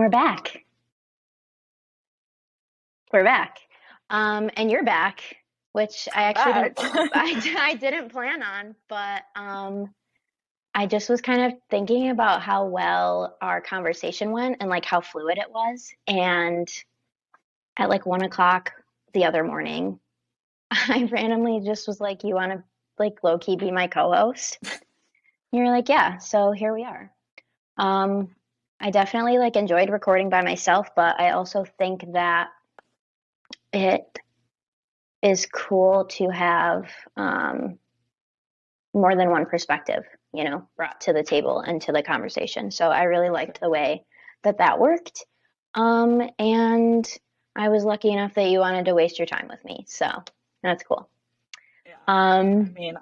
we're back. We're back. And you're back, which I actually Back. didn't, I didn't plan on, but I just was kind of thinking about how well our conversation went and like how fluid it was. And at like 1 o'clock the other morning, I randomly just was like, "You want to like low key be my co-host?" And you're like, "Yeah." So here we are. Um, I definitely like enjoyed recording by myself, but I also think that it is cool to have more than one perspective, brought to the table and to the conversation. So I really liked the way that that worked. And I was lucky enough that you wanted to waste your time with me. So that's cool. Yeah. I Um, mean,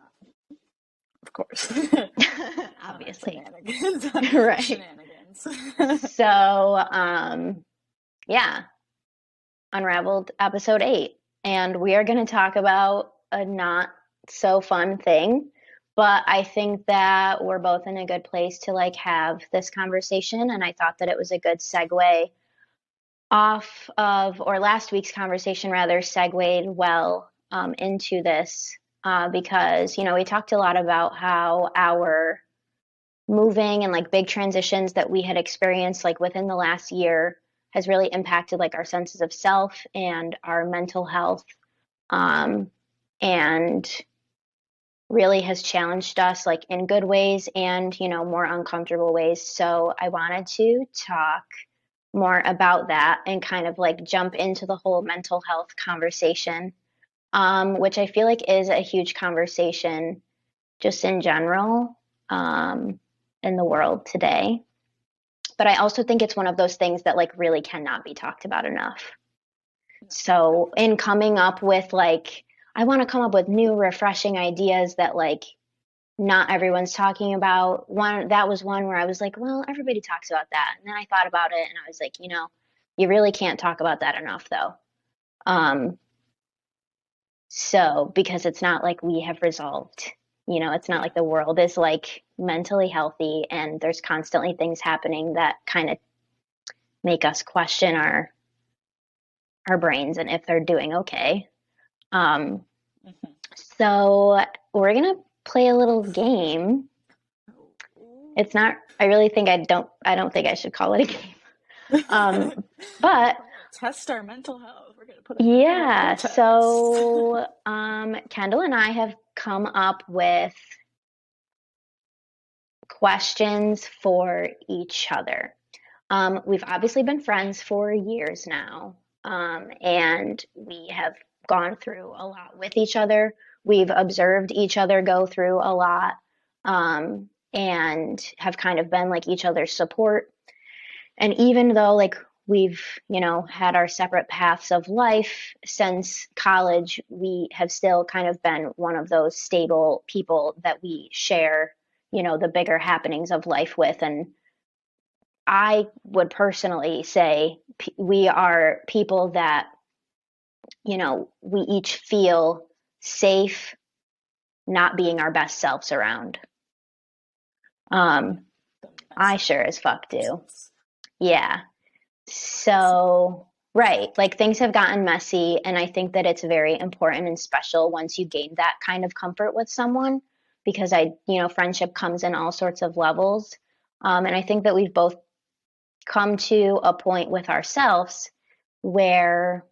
of course. obviously. Shenanigans. Right. Shenanigans. So, yeah, Unraveled episode 8. And we are going to talk about a not so fun thing, but I think that we're both in a good place to like have this conversation. And I thought that it was a good segue off of, or last week's conversation rather, segued well into this because, we talked a lot about how our moving and like big transitions that we had experienced like within the last year has really impacted like our senses of self and our mental health, um, and really has challenged us like in good ways and more uncomfortable ways. So I wanted to talk more about that and kind of like jump into the whole mental health conversation, which I feel like is a huge conversation just in general, in the world today. But I also think it's one of those things that like really cannot be talked about enough. So in coming up with like, I want to come up with new, refreshing ideas that like not everyone's talking about. One that was one where I was like, well, everybody talks about that. And then I thought about it and I was like, you really can't talk about that enough though. Um, so because it's not like we have resolved, it's not Yeah. like the world is like mentally healthy and there's constantly things happening that kind of make us question our brains and if they're doing okay. Um, Mhm. so we're gonna play a little game. It's not. I really think I don't think I should call it a game. Um, but We're gonna test our mental health. We're gonna put a mental health to yeah. the test. So Kendall and I have come up with questions for each other. We've obviously been friends for years now, and we have gone through a lot with each other. We've observed each other go through a lot, and have kind of been like each other's support. And even though like we've, had our separate paths of life since college, we have still kind of been one of those stable people that we share, the bigger happenings of life with. And I would personally say we are people that, we each feel safe not being our best selves around. Um, The I messy sure as fuck do. process. Yeah. Messy. So, right, like things have gotten messy, and I think that it's very important and special once you gain that kind of comfort with someone because friendship comes in all sorts of levels. And I think that we've both come to a point with ourselves where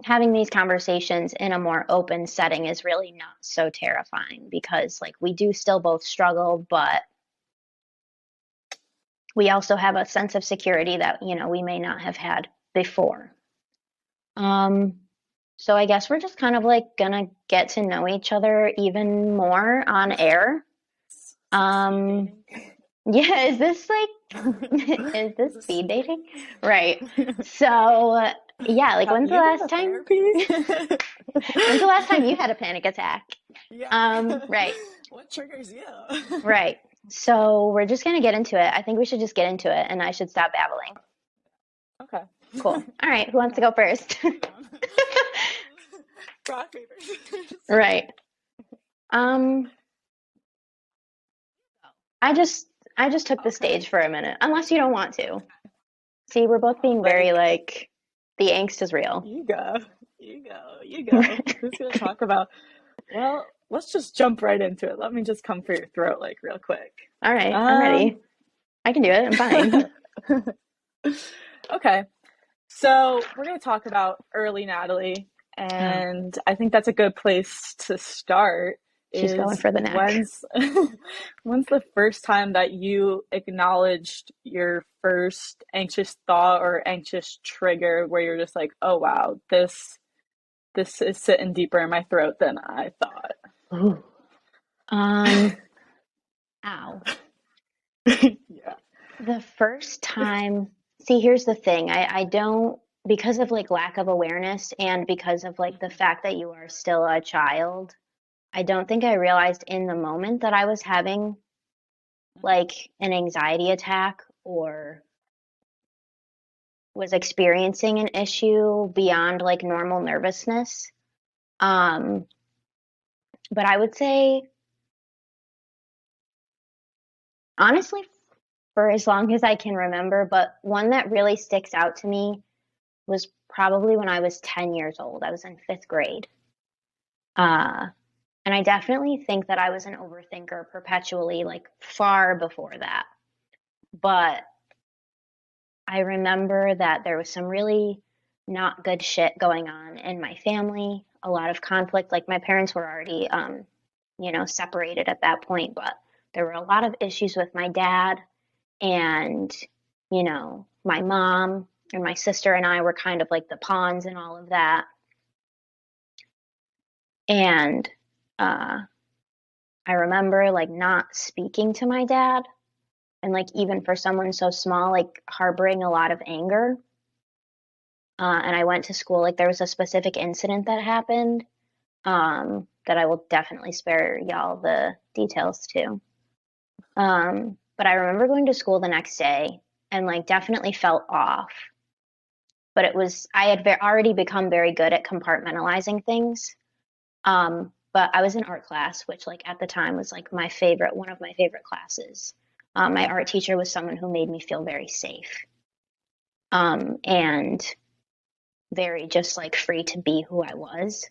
having these conversations in a more open setting is really not so terrifying because like we do still both struggle, but we also have a sense of security that, we may not have had before. Um, so I guess we're just kind of like gonna get to know each other even more on air. It's like speed Um, dating. yeah, is this like is this Is this speed speed dating? dating? Right. So yeah, like Have when's the you been last to time? therapy? When's the last time you had a panic attack? Yeah. Right, What triggers you? right. So we're just gonna get into it. I think we should just get into it, and I should stop babbling. Okay. Cool. All right, who wants to Okay. go first? I'm down. Rock, paper, scissors. Right. Um, I just I just took the Okay. stage for a minute, unless you don't want to. See, we're both No, being very like like, the angst is real. you go. You go. You go. Who's gonna talk about well, let's just jump right into it. Let me just come for your throat like real quick. All right, I'm Um ready. I can do it. I'm fine. okay. So we're going to talk about early Natalie, Oh, and I think that's a good place to start. she's going Is for the neck. when's the first time that you acknowledged your first anxious thought or anxious trigger where you're just like, oh wow, this is sitting deeper in my throat than I thought. Ooh. Um, ow. Yeah. The first time, see, here's the thing. I don't, because of like lack of awareness and because of like the fact that you are still a child, I don't think I realized in the moment that I was having like an anxiety attack or was experiencing an issue beyond like normal nervousness. Um, but I would say, honestly, for as long as I can remember, but one that really sticks out to me was probably when I was 10 years old. I was in fifth grade. Uh, and I definitely think that I was an overthinker perpetually, like far before that. But I remember that there was some really not good shit going on in my family, a lot of conflict. Like my parents were already, separated at that point, but there were a lot of issues with my dad and, my mom and my sister and I were kind of like the pawns and all of that. And uh, I remember like not speaking to my dad and like even for someone so small, like harboring a lot of anger. And I went to school, like there was a specific incident that happened that I will definitely spare y'all the details to. But I remember going to school the next day and like definitely felt off. But I had already become very good at compartmentalizing things. But I was in art class, which like at the time was like one of my favorite classes. My art teacher was someone who made me feel very safe, and very just like free to be who I was.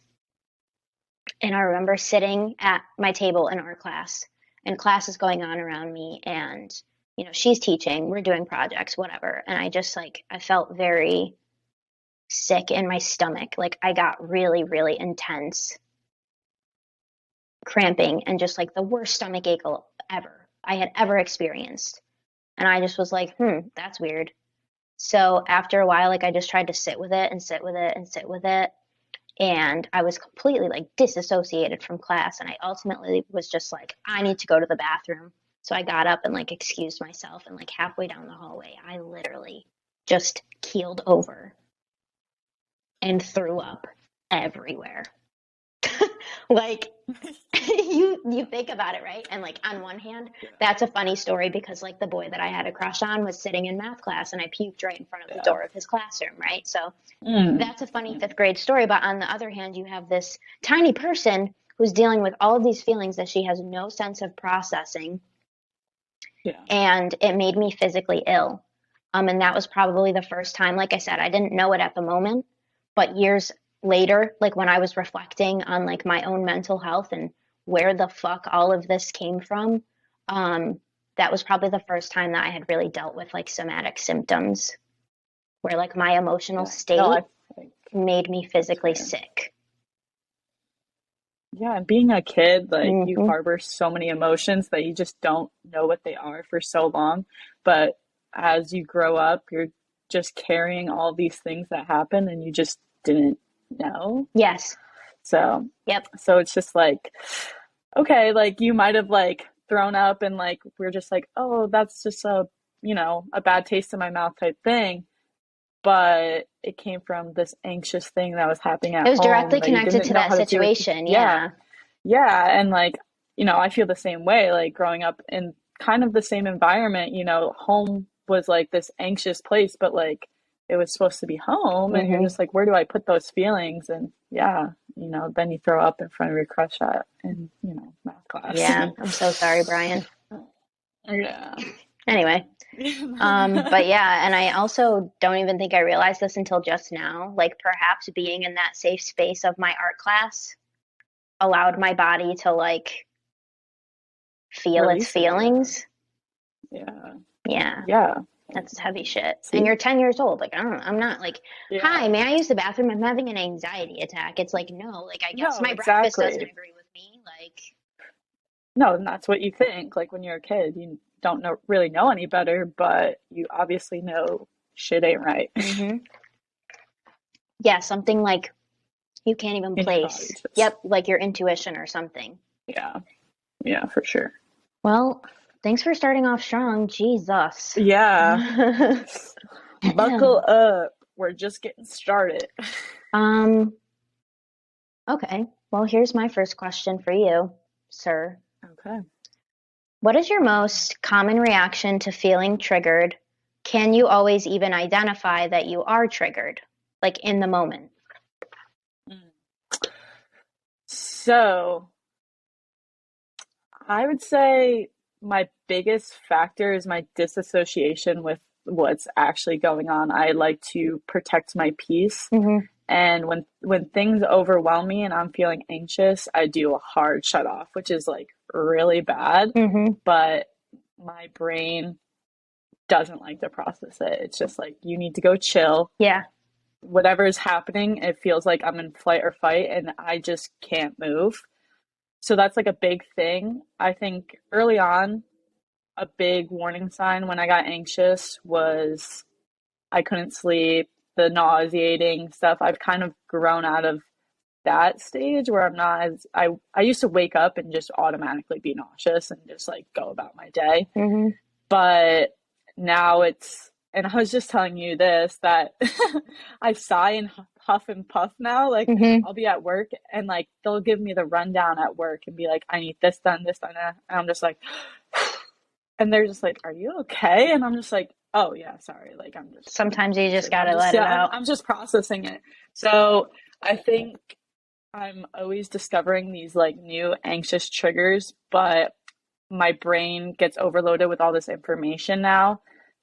And I remember sitting at my table in art class, and class is going on around me, and she's teaching, we're doing projects, whatever. And I just like I felt very sick in my stomach. Like I got really, really intense cramping and just like the worst stomach ache ever I had ever experienced. And I just was like, that's weird. So after a while, like I just tried to sit with it and sit with it and sit with it. And I was completely like disassociated from class. And I ultimately was just like, I need to go to the bathroom. So I got up and like excused myself. And like halfway down the hallway, I literally just keeled over and threw up everywhere. Like you think about it, right? And like on one hand, Yeah. that's a funny story because like the boy that I had a crush on was sitting in math class and I puked right in front of the Yeah. door of his classroom, right? So Mm. that's a funny fifth grade story. But on the other hand, you have this tiny person who's dealing with all of these feelings that she has no sense of processing, Yeah. and it made me physically ill. And that was probably the first time, like I said, I didn't know it at the moment, but years later, like when I was reflecting on like my own mental health and where the fuck all of this came from, um, that was probably the first time that I had really dealt with like somatic symptoms where like my emotional Yeah. No, state I think made me that's physically fair. sick. Yeah, and being a kid, like you Hmm. harbor so many emotions that you just don't know what they are for so long. But as you grow up, you're just carrying all these things that happen and you just didn't know. Yes. So, Yep. so it's just like, okay, like you might have like thrown up and like we're just like, oh, that's just a bad taste in my mouth type thing. But it came from this anxious thing that was happening It at was home directly that you connected didn't to know that how to do with. situation. Yeah, Yeah. yeah, and like, I feel the same way, like growing up in kind of the same environment, home was like this anxious place, but like it was supposed to be home, and you're Hmm. just like, where do I put those feelings? And yeah, then you throw up in front of your crush in math class. Yeah. I'm so sorry, Brian. Yeah. Anyway, but yeah, and I also don't even think I realized this until just now. Like perhaps being in that safe space of my art class allowed my body to like feel its Release it. Yeah. feelings. Yeah. Yeah, Yeah. that's heavy shit. And See? you're 10 years old. Like, I don't know. I'm not like, hi, Yeah. may I use the bathroom? I'm having an anxiety attack. It's like, no, like, I guess No, my breakfast doesn't exactly. agree with me. Like, No, and that's what you think. Like when you're a kid, you don't really know any better, but you obviously know shit ain't right hmm yeah, something like you can't even in your body. place. Just Yep, like your intuition or something. yeah, yeah, for sure. Well, thanks for starting off strong. Jesus. Yeah, buckle up. We're just getting started. um, okay. Well, here's my first question for you, sir. Okay. What is your All right. most common reaction to feeling triggered? Can you always even identify that you are triggered, like in the moment? Mm. So I would say my biggest factor is my disassociation with what's actually going on. I like to protect my peace. hmm And when things overwhelm me and I'm feeling anxious, I do a hard shut off, which is like really bad, hmm but my brain doesn't like to process it. It's just like you need to go chill. Yeah. Whatever is happening, it feels like I'm in flight or fight and I just can't move. So that's like a big thing. I think early on, a big warning sign when I got anxious was I couldn't sleep, the nauseating stuff. I've kind of grown out of that stage where I'm not as I used to wake up and just automatically be nauseous and just like go about my day. hmm But now it's and I was just telling you this that I sigh and huff and puff now. Like hmm I'll be at work and like they'll give me the rundown at work and be like, I need this done, that. And I'm just like and they're just like, "Are you okay?" And I'm just like, "Oh yeah, sorry. Like Sometimes I'm you just just like I'm gotta just let it yeah, out. I'm just processing it." So I think I'm always discovering these like new anxious triggers, but my brain gets overloaded with all this information now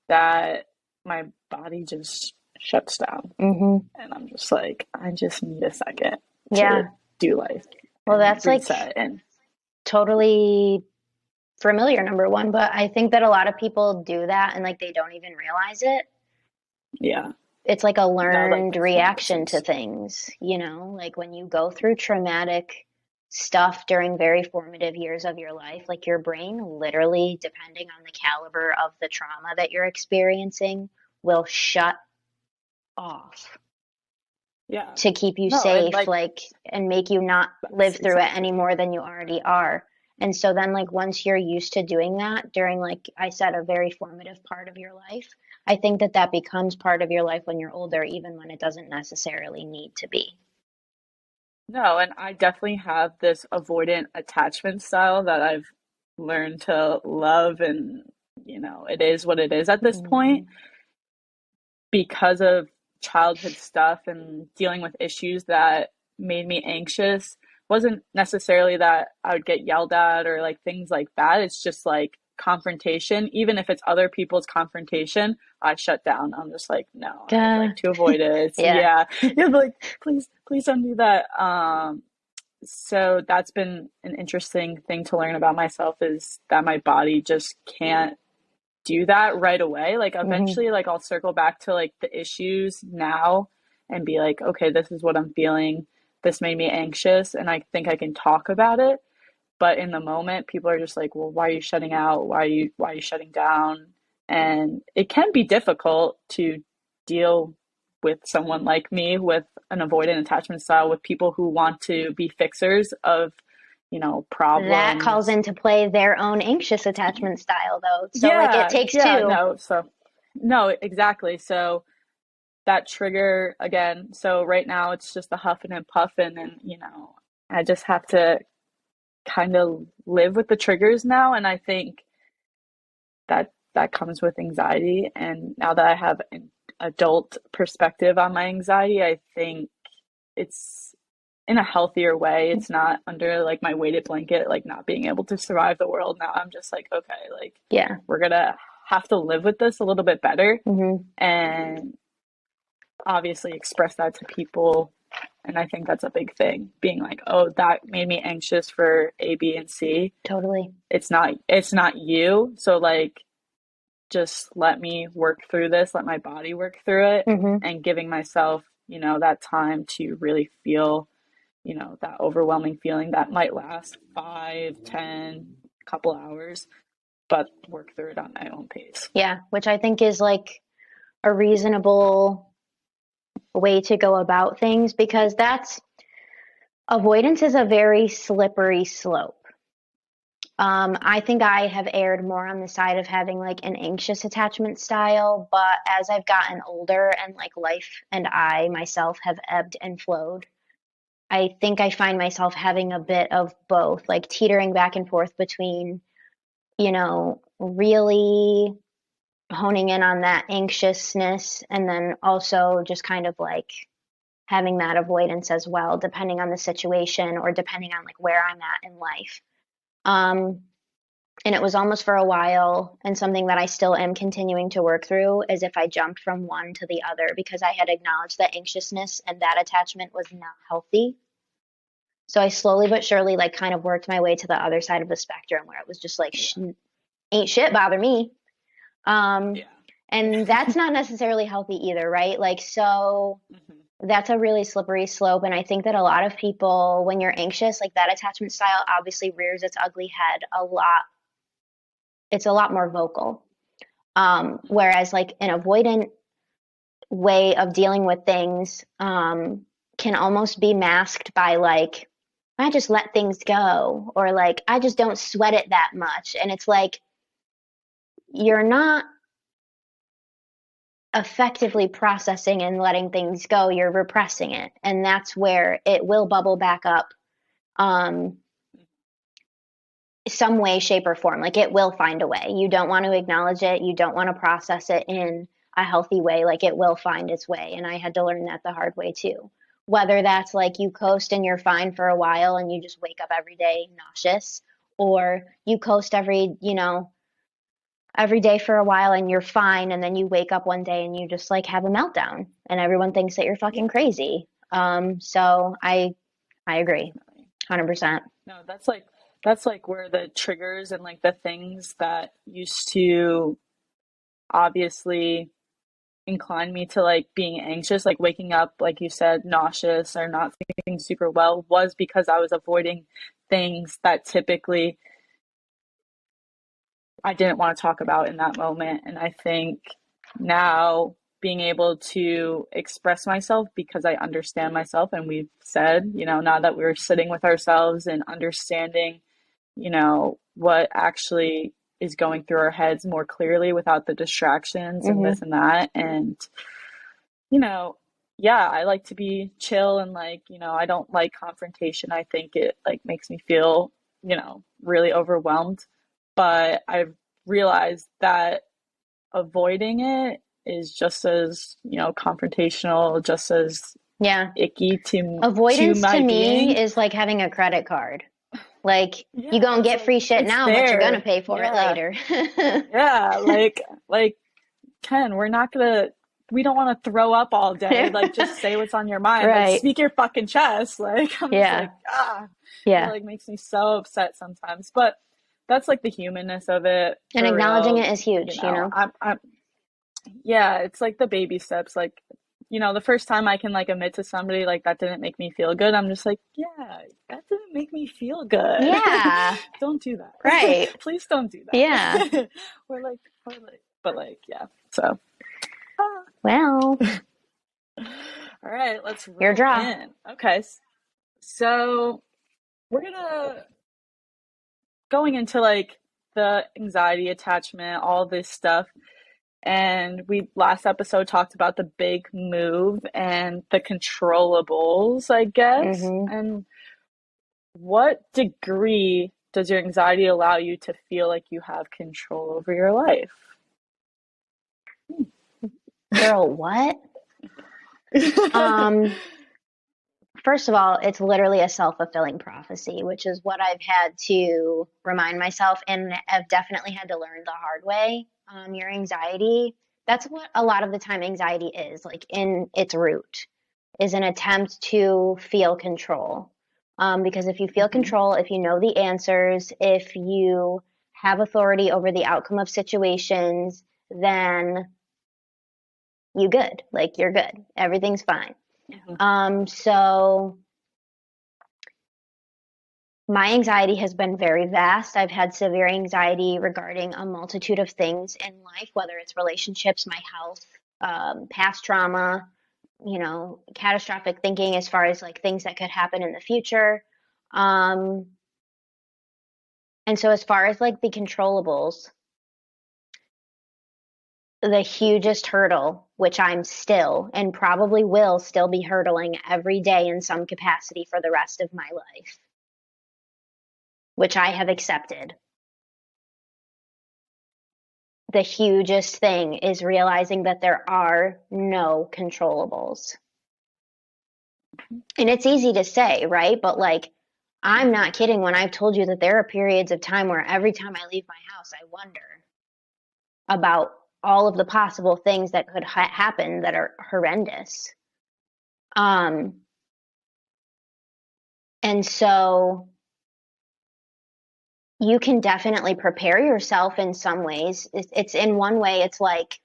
that my body just shuts down. hmm And I'm just like, I just need a second to Yeah. do life Well, and that's like reset. And totally familiar, number one, but I think that a lot of people do that and like they don't even realize it. yeah, It's like a no, like learned makes a lot of reaction to sense. things, like when you go through traumatic stuff during very formative years of your life, like your brain literally, depending on the caliber of the trauma that you're experiencing, will shut off Yeah. to keep you No, and safe, like like, and make you not that's live through it any exactly. more than you already are. And so then, like, once you're used to doing that during, like I said, a very formative part of your life, I think that that becomes part of your life when you're older, even when it doesn't necessarily need to be. No, and I definitely have this avoidant attachment style that I've learned to love and it is what it is at this point hmm because of childhood stuff and dealing with issues that made me anxious. Wasn't necessarily that I would get yelled at or like things like that. It's just like confrontation. Even if it's other people's confrontation, I shut down. I'm just like, no, I'd Uh, like to avoid it. It's, yeah. yeah. Yeah, like please don't do that. So that's been an interesting thing to learn about myself is that my body just can't do that right away. Like hmm eventually, like I'll circle back to like the issues now and be like, okay, this is what I'm feeling. This made me anxious, and I think I can talk about it. But in the moment, people are just like, well, why are you shutting out? Why are you shutting down? And it can be difficult to deal with someone like me with an avoidant attachment style with people who want to be fixers of That calls problems. into play their own anxious attachment style, though. So, like, it Yeah, takes yeah, two. no. So no, exactly. So that trigger again. So right now it's just the huffing and puffing, and I just have to kind of live with the triggers now. And I think that comes with anxiety. And now that I have an adult perspective on my anxiety, I think it's in a healthier way. It's not under like my weighted blanket, like not being able to survive the world. Now I'm just like, okay, like Yeah. we're gonna have to live with this a little bit better Hmm. and obviously express that to people. And I think that's a big thing. Being like, oh, that made me anxious for A, B, and C. Totally. It's not you. So like just let me work through this, let my body work through it, Hmm. and giving myself, that time to really feel, that overwhelming feeling that might last 5, 10, couple hours, but work through it on my own pace. Yeah, which I think is like a reasonable way to go about things because that's avoidance is a very slippery slope. I think I have erred more on the side of having like an anxious attachment style, but as I've gotten older and like life and I myself have ebbed and flowed, I think I find myself having a bit of both, like teetering back and forth between, really honing in on that anxiousness and then also just kind of like having that avoidance as well, depending on the situation or depending on like where I'm at in life. Um, and it was almost for a while, and something that I still am continuing to work through is if I jumped from one to the other because I had acknowledged that anxiousness and that attachment was not healthy. So I slowly but surely like kind of worked my way to the other side of the spectrum where it was just like Yeah. ain't shit bother me. Um, Yeah. and that's not necessarily healthy either, right? Like so Hmm. that's a really slippery slope. And I think that a lot of people, when you're anxious, like that attachment style obviously rears its ugly head a lot. It's a lot more vocal. Whereas like an avoidant way of dealing with things can almost be masked by like, I just let things go, or like, I just don't sweat it that much. And it's like, you're not effectively processing and letting things go, you're repressing it. And that's where it will bubble back up um, some way, shape, or form. Like it will find a way. You don't want to acknowledge it. You don't want to process it in a healthy way. Like it will find its way. And I had to learn that the hard way too. Whether that's like you coast and you're fine for a while and you just wake up every day nauseous, or you coast every day for a while and you're fine, and then you wake up one day and you just like have a meltdown and everyone thinks that you're fucking Yeah, crazy. So I agree, definitely. 100%. No, that's like where the triggers and like the things that used to obviously incline me to like being anxious, like waking up, like you said, nauseous or not feeling super well, was because I was avoiding things that typically I didn't want to talk about in that moment. And I think now being able to express myself because I understand myself, and we've said, now that we're sitting with ourselves and understanding, what actually is going through our heads more clearly without the distractions and this Hmm. and that. And, you know, yeah, I like to be chill and like, I don't like confrontation. I think it like makes me feel, really overwhelmed. But I've realized that avoiding it is just as, confrontational, just as Yeah. icky to Avoidance to my me being. is like having a credit card. Like you Yeah, gonna it's get like free shit it's now, but you're gonna there. pay for it Yeah. later. Yeah, like Ken, we don't want to throw up all day. Like just say what's on your mind. Like Right. speak your fucking chest. Like I'm just Yeah. like, ah, it Yeah. like makes me so upset sometimes. But that's like the humanness of it And for acknowledging real. it is huge, you know? I'm yeah, it's like the baby steps. Like, the first time I can like admit to somebody like that didn't make me feel good, I'm just like, yeah, that didn't make me feel good. Yeah. Don't do that. Right. Please don't do Yeah. that. But like, yeah. So, ah. Well, All right, let's your roll draw. in. Okay, so we're gonna going into like the anxiety attachment, all this stuff. And we last episode talked about the big move and the controllables, I guess. Hmm. And what degree does your anxiety allow you to feel like you have control over your life? Girl, what? Um, First of all, it's literally a self-fulfilling prophecy, which is what I've had to remind myself, and I've definitely had to learn the hard way. Your anxiety, that's what a lot of the time anxiety is, like in its root, is an attempt to feel control. Because if you feel Hmm. control, if you know the answers, if you have authority over the outcome of situations, then you good. Like you're good. Everything's fine. Hmm. So my anxiety has been very vast. I've had severe anxiety regarding a multitude of things in life, whether it's relationships, my health, past trauma, catastrophic thinking as far as like things that could happen in the future. Um, and so, as far as like the controllables, the hugest hurdle, which I'm still and probably will still be hurdling every day in some capacity for the rest of my life, which I have accepted. The hugest thing is realizing that there are no controllables. And it's easy to say, right? But like, I'm Hmm. not kidding when I've told you that there are periods of time where every time I leave my house, I wonder about all of the possible things that could happen that are horrendous. Um, and so you can definitely prepare yourself in some ways. It's in one way, it's like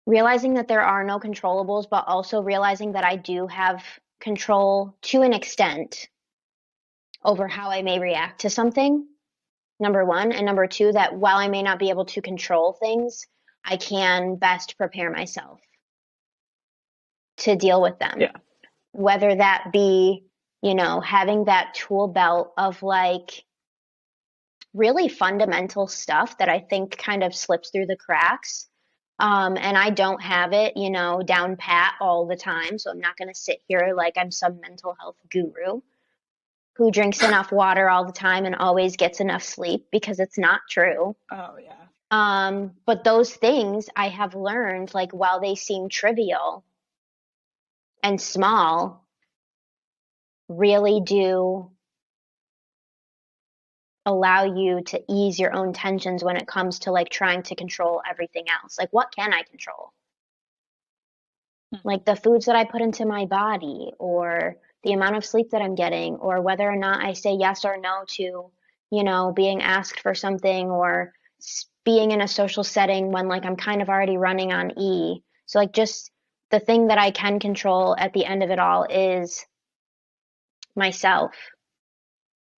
realizing that there are no controllables, but also realizing that I do have control to an extent over how I may react to something, number one. And number two, that while I may not be able to control things, I can best prepare myself to deal with them. Yeah. Whether that be, having that tool belt of like really fundamental stuff that I think kind of slips through the cracks. And I don't have it, down pat all the time. So I'm not going to sit here like I'm some mental health guru who drinks enough water all the time and always gets enough sleep because it's not true. Oh yeah. But those things I have learned, like while they seem trivial and small, really do allow you to ease your own tensions when it comes to like trying to control everything else. Like, what can I control? Hmm. Like the foods that I put into my body, or the amount of sleep that I'm getting, or whether or not I say yes or no to, being asked for something, or being in a social setting when like I'm kind of already running on E. So, like, just the thing that I can control at the end of it all is myself.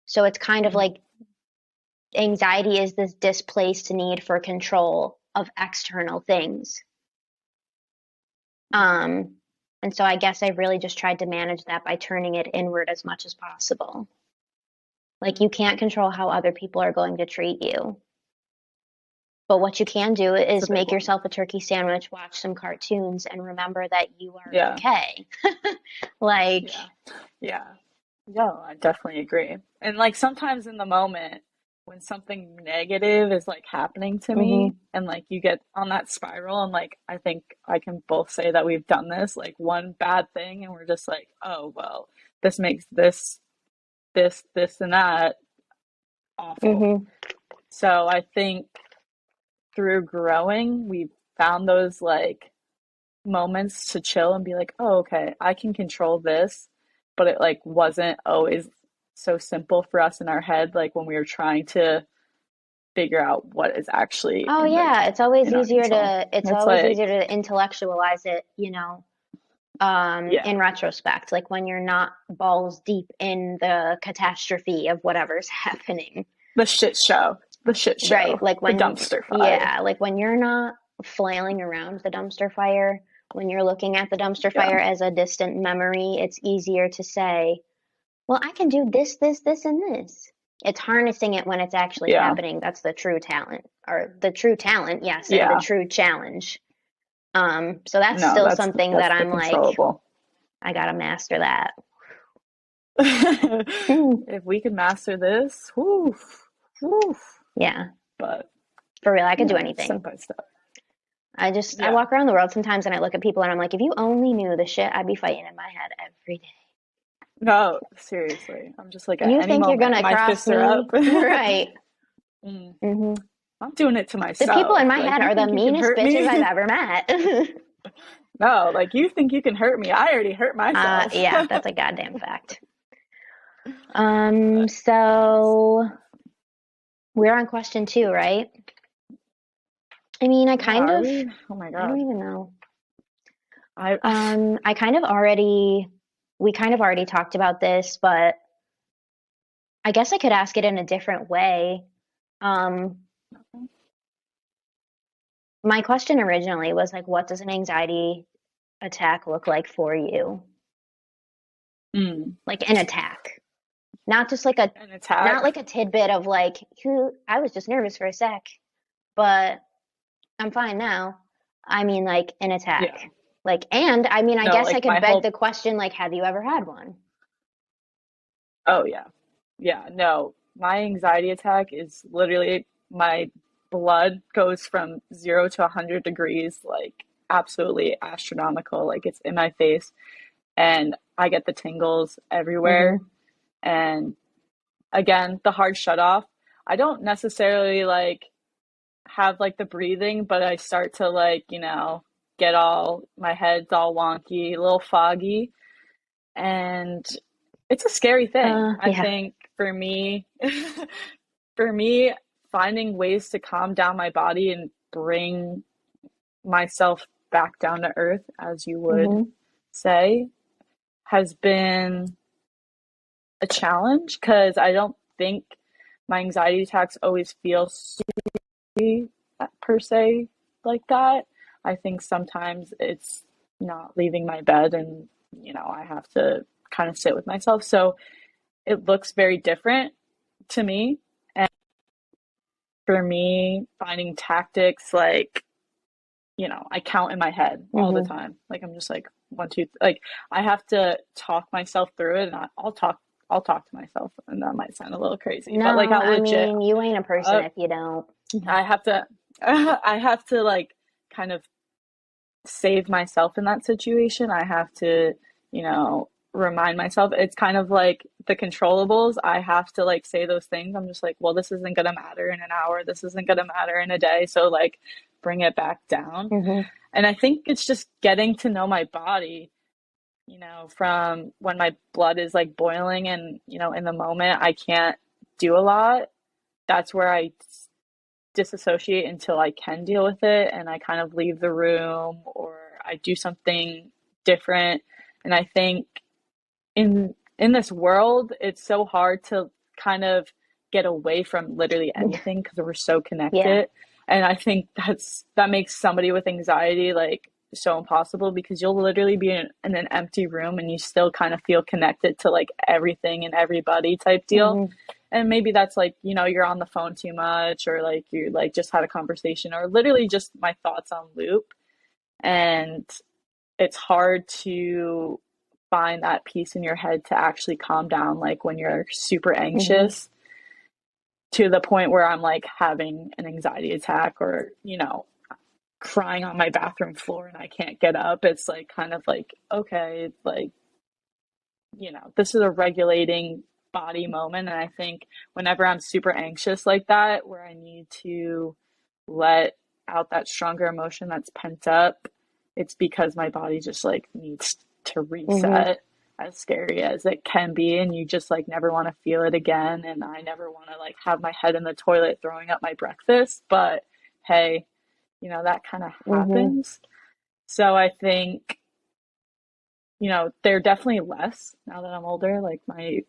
So, it's kind of Hmm. like anxiety is this displaced need for control of external things. Hmm. Um, and so I guess I really just tried to manage that by turning it inward as much as possible. Like, you can't control how other people are going to treat you. But what you can do It's a is big make one. yourself a turkey sandwich, watch some cartoons, and remember that you are Yeah. okay. Like, Yeah. Yeah. No, I definitely agree. And like sometimes in the moment when something negative is like happening to me hmm and like you get on that spiral and like I think I can both say that we've done this, like one bad thing and we're just like, oh well, this makes this and that awful. hmm So I think through growing, we've found those like moments to chill and be like, oh, okay, I can control this. But it like wasn't always so simple for us in our head, like when we were trying to figure out what is actually Oh in the yeah, in our control. it's It's always like, easier to intellectualize it, yeah, in retrospect, like when you're not balls deep in the catastrophe of whatever's happening. the shit show, the shit Right. show, Like the when, dumpster fire. yeah, like when you're not flailing around the dumpster fire, when you're looking at the dumpster Yeah, fire as a distant memory, it's easier to say, well, I can do this, this, this, and this. It's harnessing it when it's actually yeah, happening. That's the true talent, or the true talent, yes, and the yeah. true challenge. So that's No, still something that that's the I'm like, controllable. I gotta master that. If we could master this, whoo, whoo. Yeah, But for real, I could do step anything. by step. I Yeah. walk around the world sometimes and I look at people and I'm like, if you only knew the shit I'd be fighting in my head every day. No, seriously. I'm just like at You any think you're moment, gonna my cross fists are up. me? Right. Mm, Hmm. I'm doing it to The people in myself. my Like, head you are the think you can meanest hurt bitches I've me? ever met. No, like you think you can hurt me. I already hurt myself. Yeah, that's a goddamn fact. But So we're on question two, right? I mean, yeah, are we? Oh my I don't God. even know. I I kind of already, we kind of already talked about this, but I guess I could ask it in a different way. Um, my question originally was like, what does an anxiety attack look like for you? mm, Like an attack, not just like a, an attack. not like a tidbit of like, I was just nervous for a sec, but I'm fine now. I mean, like an Yeah. attack. Like, and I mean, I No, guess I like could my beg whole the question, like, have you ever had one? oh yeah. Yeah, no. My anxiety attack is literally my blood goes from 0 to 100 degrees, like absolutely astronomical. Like it's in my face and I get the tingles everywhere. Mm-hmm. And again, the hard shut off. I don't necessarily like have like the breathing, but I start to like, get all my head's all wonky, a little foggy. And it's a scary thing. I Yeah. think for me, for me, finding ways to calm down my body and bring myself back down to earth, as you would Mm-hmm. say, has been a challenge because I don't think my anxiety attacks always feel super per se like that. I think sometimes it's not leaving my bed and, I have to kind of sit with myself. So it looks very different to me. And for me, finding tactics like, I count in my head all the Mm-hmm. time. Like I'm just like one, two, like I have to talk myself through it, and I'll talk to myself, and that might sound a little crazy, but like No, I'll I legit, mean, you ain't a person uh, if you don't. I have to, I have to like kind of save myself in that situation. I have to, remind myself. It's kind of like the controllables. I have to like say those things. I'm just like, well, this isn't gonna matter in an hour. This isn't gonna matter in a day. So like bring it back down. Mm-hmm. And I think it's just getting to know my body, from when my blood is like boiling and, in the moment I can't do a lot. That's where I disassociate until I can deal with it and I kind of leave the room or I do something different. And I think in this world, it's so hard to kind of get away from literally anything because we're so Yeah. connected. And I think that makes somebody with anxiety like so impossible because you'll literally be in an empty room and you still kind of feel connected to like everything and everybody type deal. Mm-hmm. And maybe that's like, you're on the phone too much or like you like just had a conversation or literally just my thoughts on loop. And it's hard to find that peace in your head to actually calm down like when you're super Mm-hmm. anxious to the point where I'm like having an anxiety attack or crying on my bathroom floor and I can't get up. It's like kind of like okay, like this is a regulating body moment. And I think whenever I'm super anxious like that where I need to let out that stronger emotion that's pent up, it's because my body just like needs to Mm-hmm. reset, as scary as it can be, and you just like never want to feel it again. And I never want to like have my head in the toilet throwing up my breakfast, but hey, that kind of Mm-hmm. happens. So I think, they're definitely less now that I'm older. Like my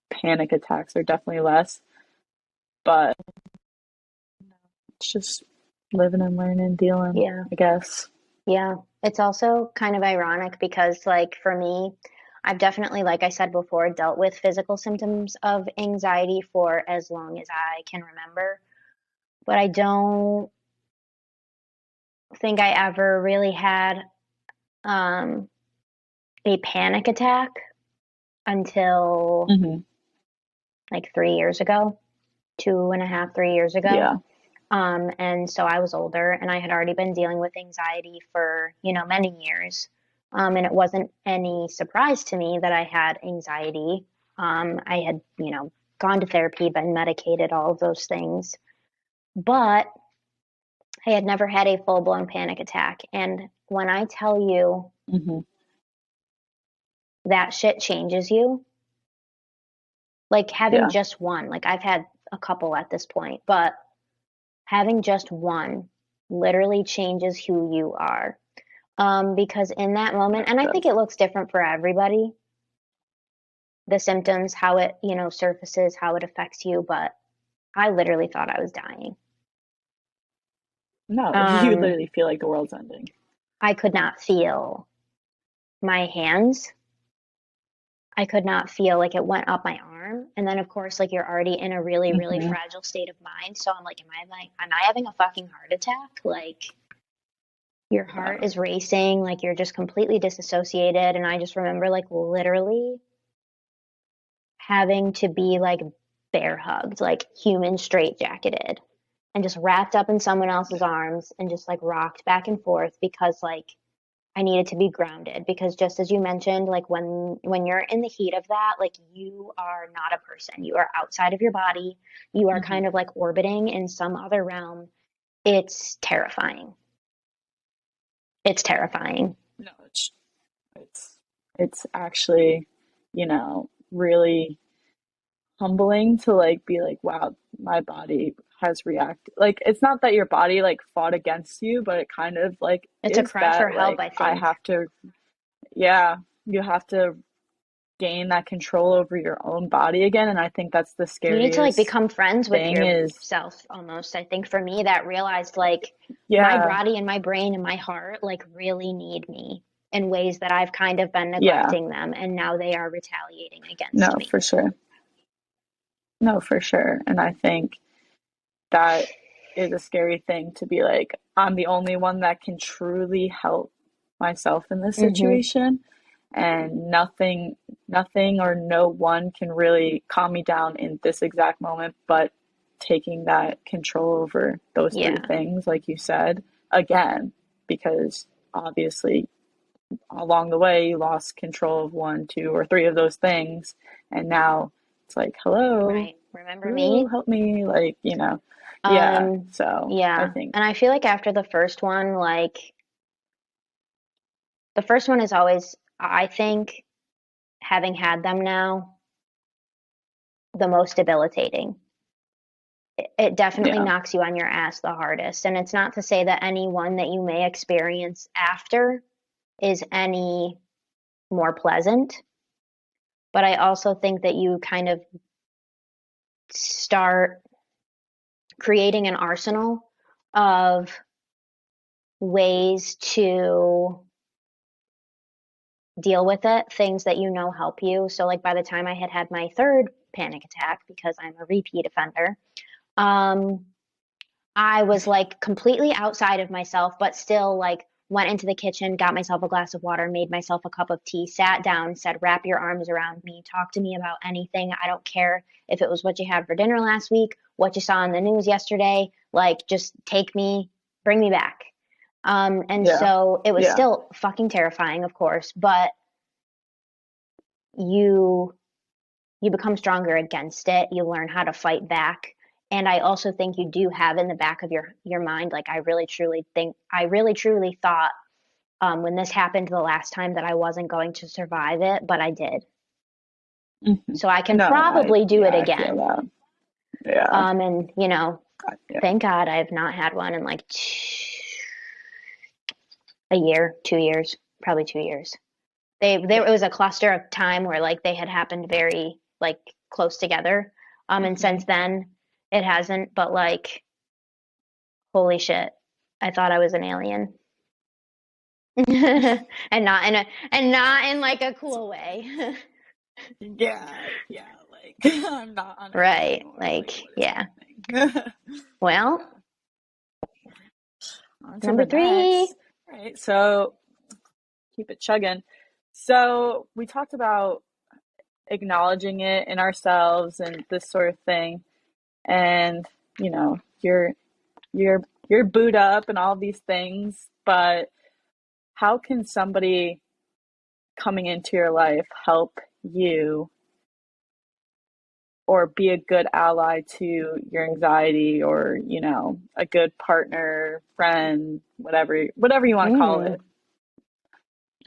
panic attacks are definitely less, but it's just living and learning, dealing, Yeah. I guess. Yeah. It's also kind of ironic because, like, for me, I've definitely, like I said before, dealt with physical symptoms of anxiety for as long as I can remember. But I don't think I ever really had um, a panic attack until Hmm. like 3 years ago, 2.5, 3 years ago. Yeah. And so I was older and I had already been dealing with anxiety for, many years. And it wasn't any surprise to me that I had anxiety. I had, gone to therapy, been medicated, all of those things. But I had never had a full blown panic attack. And when I tell you Hmm. that shit changes you, like having Yeah, just one, like I've had a couple at this point, but having just one literally changes who you are. Because in that no, moment, and it I think does. it looks different for everybody, the symptoms, how it, surfaces, how it affects you, but I literally thought I was dying. No, you Um, literally feel like the world's ending. I could not feel my hands. I could not feel like it went up my arm. And then of course, like you're already in a really, really Hmm. fragile state of mind. So I'm like, am I having a fucking heart attack? Like your heart No, is racing, like you're just completely disassociated. And I just remember like literally having to be like bear hugged, like human straight jacketed and just wrapped up in someone else's arms and just like rocked back and forth because like I needed to be grounded because just as you mentioned, like when you're in the heat of that, like you are not a person. You are outside of your body. You are hmm kind of like orbiting in some other realm. It's terrifying. It's terrifying. no, it's it's actually, really humbling to like be like, wow, my body has reacted. Like, it's not that your body like fought against you, but it kind of like It's a is cry for that help, like I I think. have to, yeah, you have to gain that control over your own body again. And I think that's the You need to like scariest become friends with thing is, yourself almost. I think for me that realized like my yeah, body and my brain and my heart like really need me in ways that I've kind of been yeah, neglecting them and now they are retaliating against no, me. for sure. No, for sure. And I think that is a scary thing to be like, I'm the only one that can truly help myself in this Mhm. situation. And nothing or no one can really calm me down in this exact moment, but taking that control over those three Yeah. things, like you said, again, because obviously along the way you lost control of one, two, or three of those things. And now it's like, hello, Right. Remember who me? help me? Like, yeah. Um, So I yeah. think, And I feel like after the first one, like the first one is always, I think, having had them now, the most debilitating. It definitely yeah. knocks you on your ass the hardest. And it's not to say that any one that you may experience after is any more pleasant, but I also think that you kind of start creating an arsenal of ways to deal with it, things that help you. So, like, by the time I had had my third panic attack, because I'm a repeat offender, um, I was like completely outside of myself, but still like went into the kitchen, got myself a glass of water, made myself a cup of tea, sat down, said, wrap your arms around me, talk to me about anything. I don't care if it was what you had for dinner last week, what you saw on the news yesterday, like just take me, bring me back. And Yeah. so it was Yeah. still fucking terrifying, of course, but you you become stronger against it. You learn how to fight back. And I also think you do have in the back of your mind, like I really truly thought when this happened the last time that I wasn't going to survive it, but I did. Hmm. So I can No, probably do yeah, it I feel again. that. Yeah. And Yeah. thank God I have not had one in like a year, 2 years, probably 2 years. There it was a cluster of time where like they had happened very like close together. And Hmm. since then it hasn't, but like holy shit. I thought I was an alien. And not in like a cool way. Yeah. Yeah. Like, I'm not on Earth Right. anymore. Like, Like, what is yeah. happening? Well, Yeah. On to number the three. next. Right. So keep it chugging. So we talked about acknowledging it in ourselves and this sort of thing. And, you're you're booed up and all these things, but how can somebody coming into your life help you or be a good ally to your anxiety, or a good partner, friend, whatever you want to call Mm, it?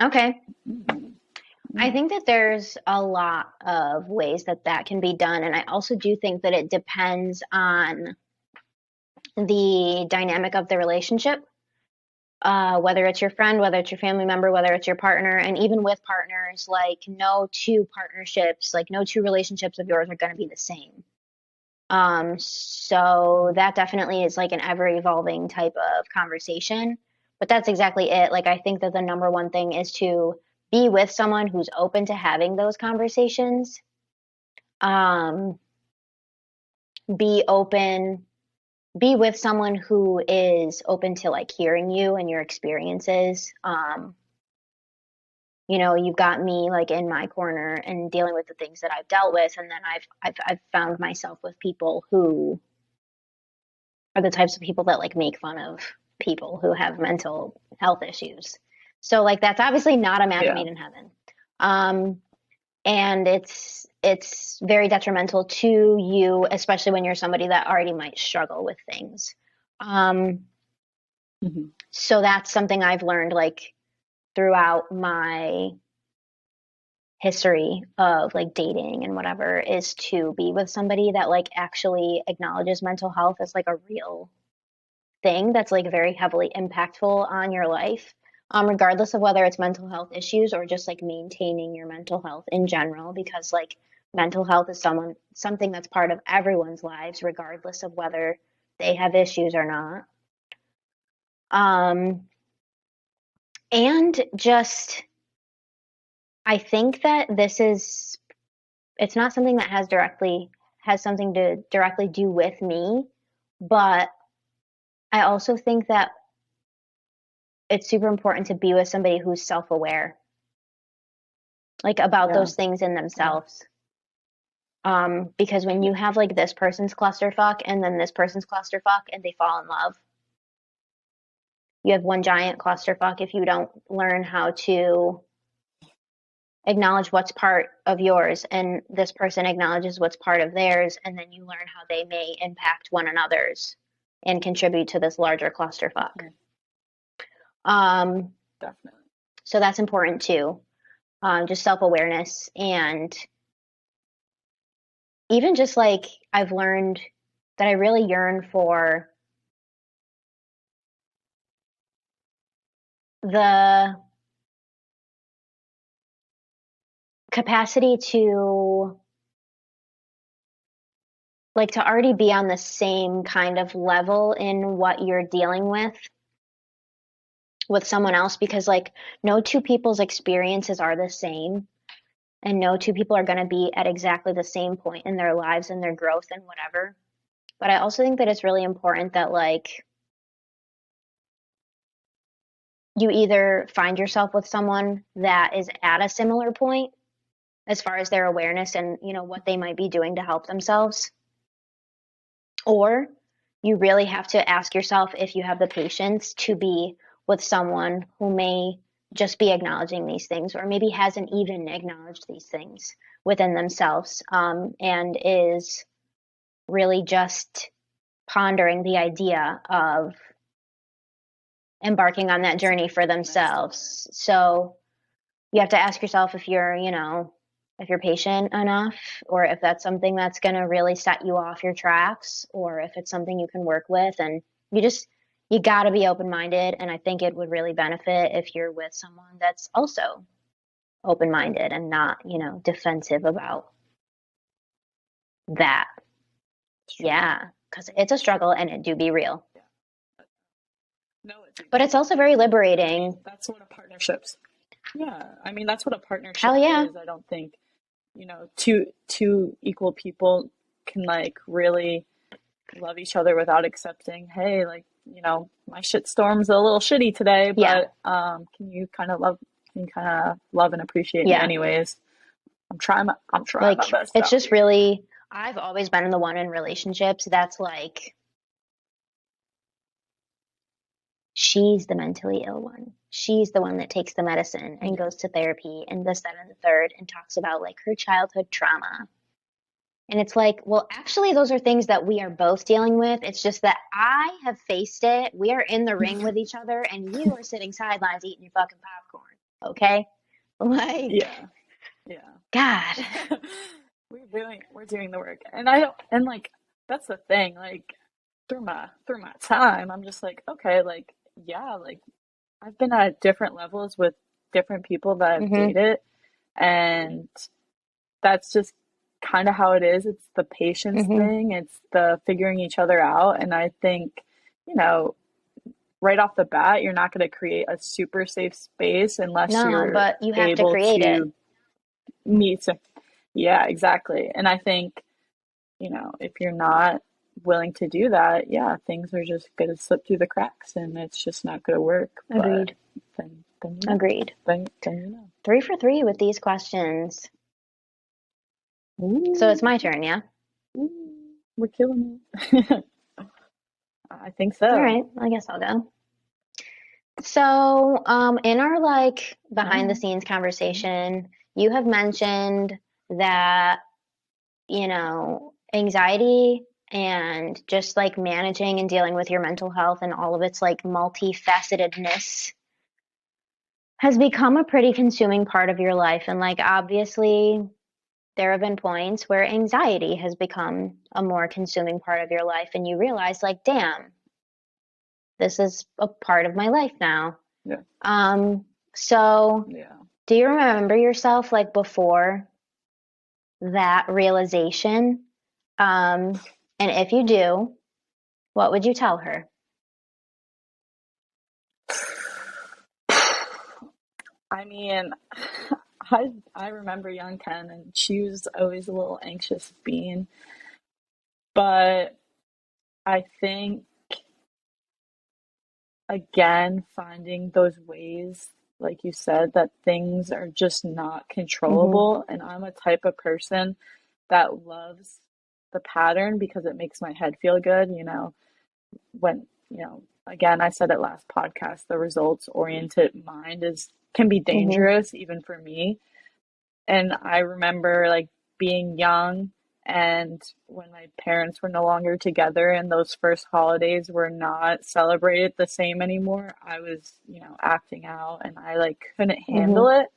okay. Mm, I yeah, think that there's a lot of ways that that can be done, and I also do think that it depends on the dynamic of the relationship. Whether it's your friend, whether it's your family member, whether it's your partner, and even with partners, like no two partnerships, like no two relationships of yours are going to be the same. So that definitely is like an ever evolving type of conversation. But that's exactly it. Like, I think that the number one thing is to be with someone who's open to having those conversations. Um, be open, be with someone who is open to like hearing you and your experiences. You've got me like in my corner and dealing with the things that I've dealt with, and then I've found myself with people who are the types of people that like make fun of people who have mental health issues. So like that's obviously not a match yeah, made in heaven. Um, and it's very detrimental to you, especially when you're somebody that already might struggle with things. Um, hmm, so that's something I've learned like throughout my history of like dating and whatever, is to be with somebody that like actually acknowledges mental health as like a real thing that's like very heavily impactful on your life, regardless of whether it's mental health issues or just like maintaining your mental health in general, because like mental health is something that's part of everyone's lives, regardless of whether they have issues or not. Um, and just, I think that it's not something that has something to directly do with me, but I also think that it's super important to be with somebody who's self-aware, like about yeah, those things in yeah, themselves. Because when yeah, you have like this person's clusterfuck and then this person's clusterfuck and they fall in love, you have one giant clusterfuck if you don't learn how to acknowledge what's part of yours and this person acknowledges what's part of theirs, and then you learn how they may impact one another's and contribute to this larger clusterfuck. mhm, Um, definitely. so that's important too. Just self awareness, and even just like I've learned that I really yearn for the capacity to like to already be on the same kind of level in what you're dealing with someone else, because like no two people's experiences are the same, and no two people are going to be at exactly the same point in their lives and their growth and whatever. But I also think that it's really important that like you either find yourself with someone that is at a similar point as far as their awareness and what they might be doing to help themselves, or you really have to ask yourself if you have the patience to be with someone who may just be acknowledging these things, or maybe hasn't even acknowledged these things within themselves, and is really just pondering the idea of embarking on that journey Taking for the next step. themselves. So you have to ask yourself if you're patient enough, or if that's something that's going to really set you off your tracks, or if it's something you can work with. And you just, you got to be open minded. And I think it would really benefit if you're with someone that's also open minded and not, defensive about that. It's true. Yeah. Because it's a It's true. struggle and it do be real. Yeah. No, it do But be it's real. also very I mean, liberating. that's what a partnership's. Yeah, I mean that's what a Hell partnership yeah. is. I don't think, two equal people can like really love each other without accepting, hey, like, my shit storm's a little shitty today, Yeah. but can you kind of love and appreciate me Yeah. anyways? I'm trying my Like, best it's out just here. really, I've always been the one in relationships that's like, she's the mentally ill one. she's the one that takes the medicine and Yeah. goes to therapy and this, that, and the third and talks about like her childhood trauma. And it's like, well, actually, those are things that we are both dealing with. It's just that I have faced it. We are in the ring with each other, and you are sitting sidelines eating your fucking popcorn. Okay? Like, Yeah. Yeah. God. We're doing the work. And I don't, and like that's the thing, like through my time, I'm just like, okay, like yeah, like I've been at different levels with different people that I've Mm-hmm. dated, and that's just kind of how it is. It's the patience Mm-hmm. thing, it's the figuring each other out. And I think, you know, right off the bat, you're not going to create a super safe space unless No, you're but you have to able create it. to meet some, yeah, exactly. And I think, if you're not willing to do that, yeah, things are just going to slip through the cracks and it's just not going to work. But Agreed. then you know, Agreed. then you know. 3 for 3 with these questions. So it's Ooh, my turn, yeah? we're killing it. I think All so. right, I guess I'll go. So, in our like All behind the right. scenes conversation, you have mentioned that, anxiety and just like managing and dealing with your mental health and all of its like multifacetedness has become a pretty consuming part of your life. And like, obviously, there have been points where anxiety has become a more consuming part of your life, and you realize, like, damn, this is a part of my life now. Yeah. So Yeah. do you remember yourself like before that realization? And if you do, what would you tell her? I mean, I remember young Ken, and she was always a little anxious being, but I think again finding those ways, like you said, that things are just not Mm-hmm. controllable, and I'm a type of person that loves the pattern because it makes my head feel good, when, again, I said it last podcast, the results oriented mind is can be Mm-hmm. dangerous even for me. And I remember like being young, and when my parents were no longer together and those first holidays were not celebrated the same anymore, I was, acting out, and I like couldn't handle Mm-hmm. it.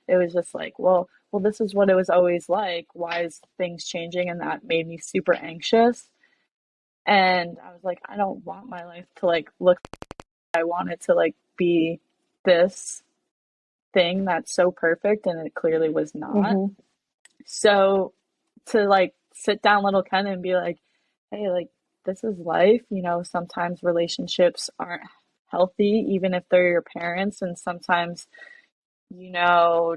It was just like, well, this is what it was always like. Why is things changing? And that made me super anxious. And I was like, I don't want my life to like look, I want it to like be this thing that's so perfect, and it clearly was not. Mm-hmm. So to like sit down little Ken and be like, hey, like this is life, sometimes relationships aren't healthy, even if they're your parents, and sometimes, you know,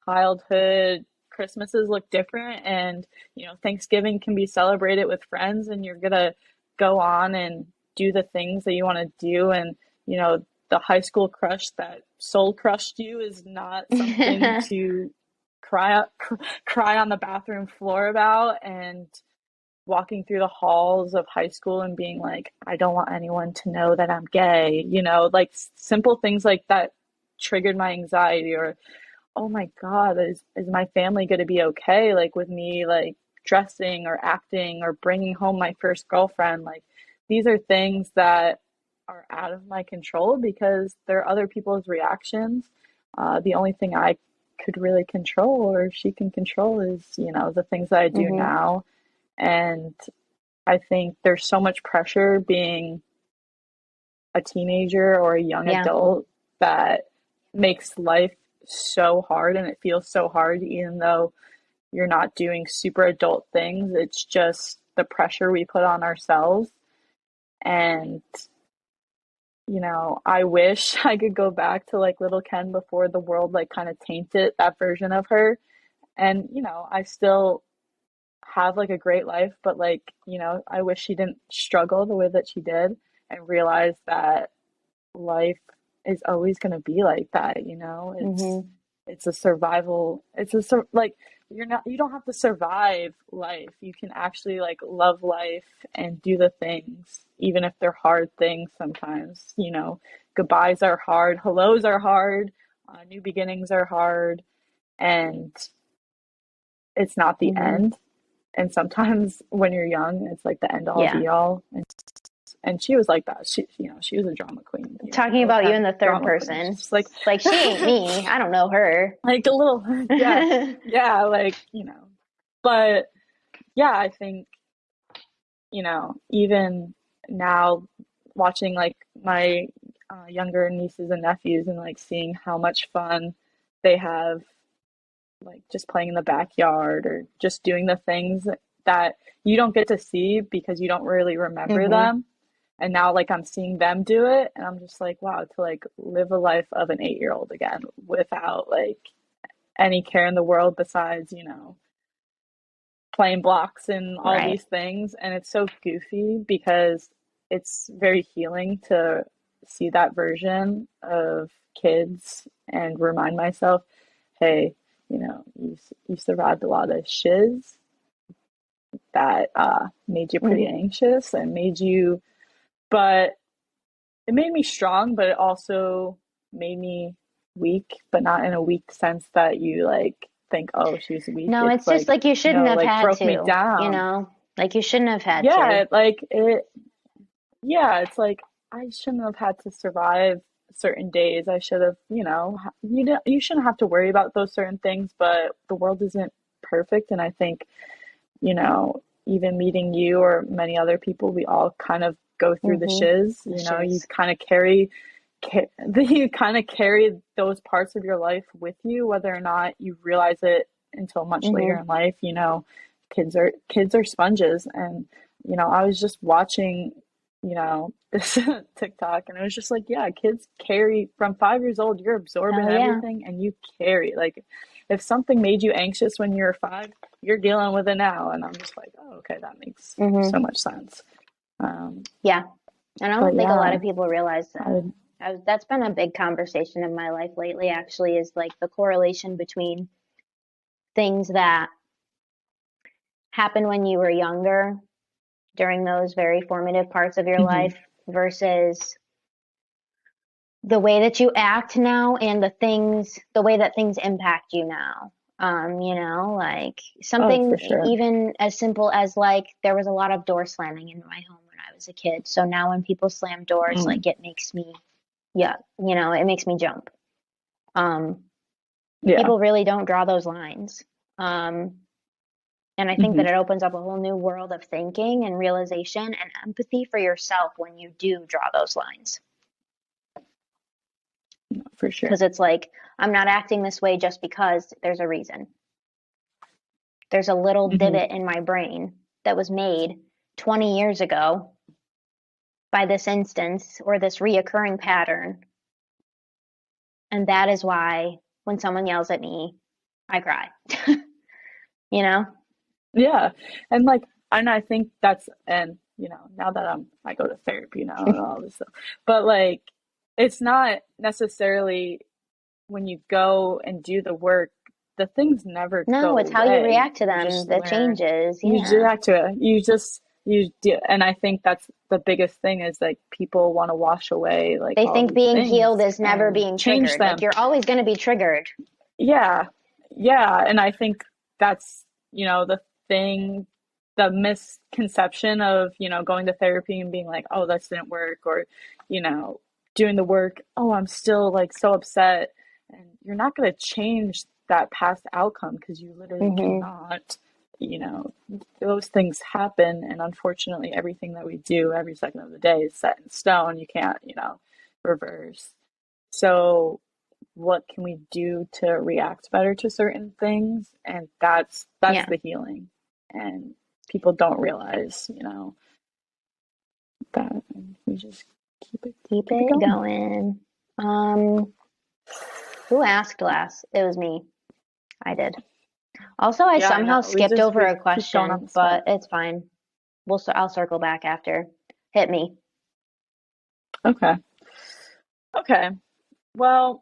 childhood Christmases look different, and Thanksgiving can be celebrated with friends, and you're gonna go on and do the things that you want to do, and the high school crush that soul crushed you is not something to cry cry on the bathroom floor about, and walking through the halls of high school and being like, I don't want anyone to know that I'm gay, like simple things like that triggered my anxiety. Or, oh my God, is my family going to be okay? Like with me, like dressing or acting or bringing home my first girlfriend. Like these are things that are out of my control because they're other people's reactions. The only thing I could really control, or she can control, is, the things that I do Mm-hmm. now. And I think there's so much pressure being a teenager or a young Yeah. adult that makes life so hard, and it feels so hard even though you're not doing super adult things. It's just the pressure we put on ourselves. And, I wish I could go back to like little Ken before the world like kind of tainted that version of her. And, I still have like a great life, but like, I wish she didn't struggle the way that she did, and realize that life is always going to be like that, Mm-hmm. it's a survival, like you don't have to survive life. You can actually like love life and do the things even if they're hard things sometimes, goodbyes are hard, hellos are hard, new beginnings are hard, and it's not the Hmm. end. And sometimes when you're young, it's like the end all Yeah. be all. And she was like that. She was a drama queen, Talking little about you pet in the third drama queen. person. She's just like, Like, she ain't me. I don't know her. like a little, yeah, yeah, like, but yeah, I think, even now watching like my younger nieces and nephews and like seeing how much fun they have, like just playing in the backyard or just doing the things that you don't get to see because you don't really remember Hmm. them. And now like I'm seeing them do it and I'm just like, wow, to like live a life of an 8-year old again without like any care in the world besides, playing blocks and all Right. these things. And it's so goofy because it's very healing to see that version of kids and remind myself, hey, you survived a lot of shiz that made you pretty Hmm. anxious and but it made me strong, but it also made me weak, but not in a weak sense that you like think, oh, she's weak. No, It's it's just like, like you shouldn't no, have like had broke me to, down. Like you shouldn't have had to. Yeah, yeah, it's like I shouldn't have had to survive certain days. I should have, you shouldn't have to worry about those certain things, but the world isn't perfect. And I think, even meeting you or many other people, we all kind of go through the Hmm. shiz, The you shiz. kind of carry, you kind of carry those parts of your life with you, whether or not you realize it until much later Hmm. in life. Kids are sponges, and I was just watching, this TikTok, and it was just like, yeah, kids carry from 5 years old. You're absorbing Hell yeah. everything, and you carry like. If something made you anxious when you were 5, you're dealing with it now. And I'm just like, oh, okay, that makes so Hmm. much sense. Um, Yeah. And I but don't think a lot yeah, of people realize that. I, That's been a big conversation in my life lately, actually, is like the correlation between things that happen when you were younger during those very formative parts of your mhm, life versus the way that you act now and the way that things impact you now. Like oh, something for sure. even as simple as like there was a lot of door slamming in my home when I was a kid. So now when people slam doors, Mm, like it makes me, yeah, it makes me jump. Um, yeah. People really don't draw those lines. Um, and I think Hmm. that it opens up a whole new world of thinking and realization and empathy for yourself when you do draw those lines. No, for sure. Because it's like, I'm not acting this way just because there's a reason. There's a little Hmm. divot in my brain that was made 20 years ago by this instance or this reoccurring pattern. And that is why when someone yells at me, I cry. you know? Yeah. And I think and now that I go to therapy now and all this stuff, but like, it's not necessarily when you go and do the work, the things never No, go it's how you away. react to You them just that learn, changes. you Yeah. react to it. You do. And I think that's the biggest thing is like people want to wash away like They all think these being healed things is never and being change triggered. Like them. you're always going to be triggered. Yeah. Yeah. And I think that's, the thing, the misconception of, going to therapy and being like, oh, this didn't work, or, you know, doing the work, oh, I'm still like so upset. And you're not going to change that past outcome because you literally Hmm. cannot. You know, those things happen. And unfortunately, everything that we do every second of the day is set in stone. You can't, reverse. So, what can we do to react better to certain things? And that's Yeah. the healing. And people don't realize, that we just keep it Keep keep it it going. going. Um, who asked last? It was me. I did. Also, I Yeah, I somehow know. We skipped just over we a keep going on question, the but spot. it's fine. I'll circle back after. Hit me. Okay. Okay. Well,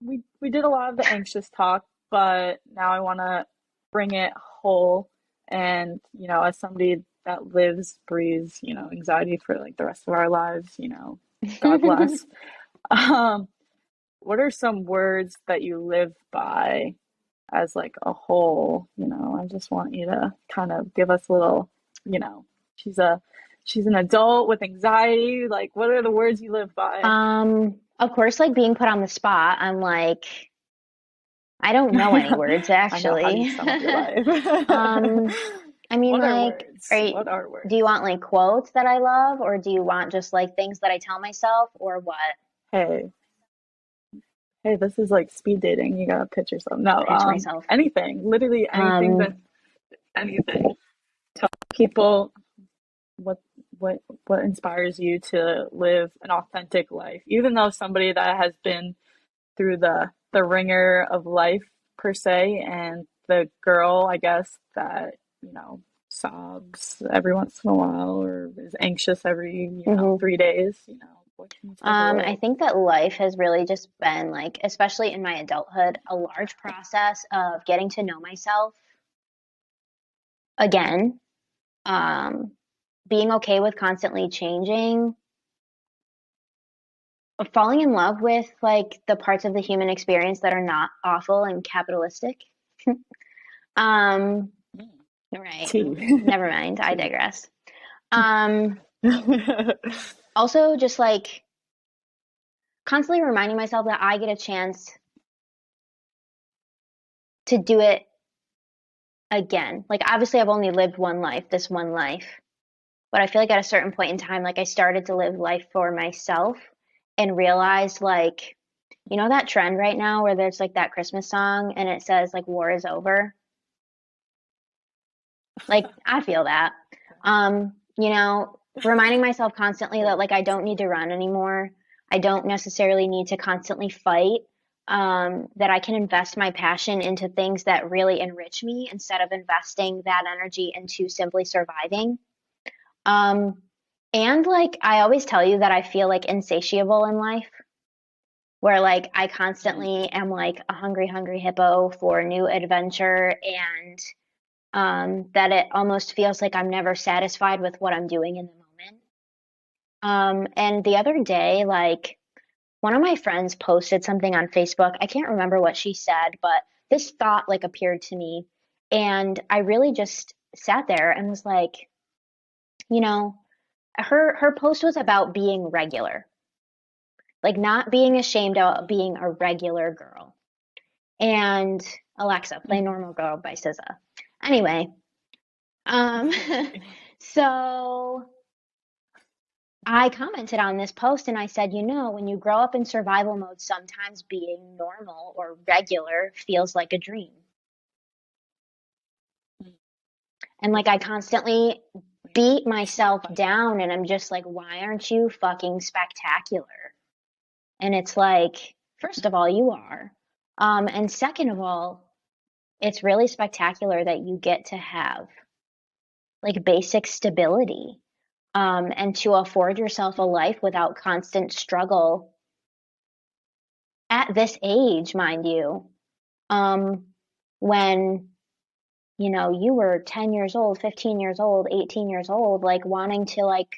we did a lot of the anxious talk, but now I want to bring it whole. And, as somebody that lives, breathes, anxiety for like the rest of our lives, God bless. Um, what are some words that you live by as like a whole? I just want you to kind of give us a little, you know, she's a she's an adult with anxiety. Like, what are the words you live by? Of course, like being put on the spot, I'm like, I don't know any words I know. How do you actually. sum up your life? Um, I mean, What are like, words? What are do you words? want like quotes that I love, or do you want just like things that I tell myself, or what? Hey, hey, this is like speed dating. You gotta pitch yourself. No, Pitch myself. anything, literally anything that Um, anything. Tell people what what what inspires you to live an authentic life, even though somebody that has been through the ringer of life per se, and the girl, I guess, that sobs every once in a while or is anxious every mhm. 3 days. What can you tell the I world? think that life has really just been like, especially in my adulthood, a large process of getting to know myself again, um, being okay with constantly changing, falling in love with like the parts of the human experience that are not awful and capitalistic. Um, right. Tea. Never mind. I Tea. digress. Um, Also just like constantly reminding myself that I get a chance to do it again. Like obviously I've only lived one life, this one life. But I feel like at a certain point in time, like I started to live life for myself and realized like, you know that trend right now where there's like that Christmas song and it says like war is over? Like I feel that. Reminding myself constantly that like I don't need to run anymore. I don't necessarily need to constantly fight. That I can invest my passion into things that really enrich me instead of investing that energy into simply surviving. Um, and like I always tell you that I feel like insatiable in life, where like I Mm. constantly am like a hungry, hungry hippo for new adventure and that it almost feels like I'm never satisfied with what I'm doing in the moment. And the other day, like one of my friends posted something on Facebook. I can't remember what she said, but this thought like appeared to me. And I really just sat there and was like, you know, her post was about being regular, like not being ashamed of being a regular girl. And Alexa, play Mhm. Normal Girl by SZA. Anyway, um, so I commented on this post and I said, when you grow up in survival mode, sometimes being normal or regular feels like a dream. And like I constantly beat myself Funny. down and I'm just like, why aren't you fucking spectacular? And it's like, first of all, you are. And second of all, it's really spectacular that you get to have like basic stability, and to afford yourself a life without constant struggle at this age, mind you. Um, when, you were 10 years old, 15 years old, 18 years old, like wanting to like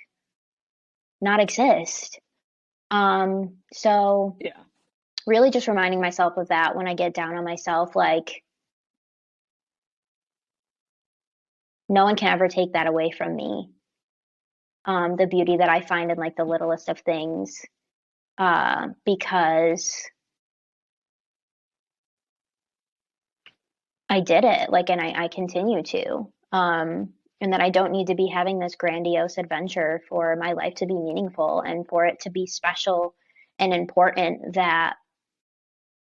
not exist. So Yeah. really just reminding myself of that when I get down on myself, like no one can ever take that away from me. The beauty that I find in like the littlest of things, because I did it, like, and I continue to. And that I don't need to be having this grandiose adventure for my life to be meaningful and for it to be special and important that,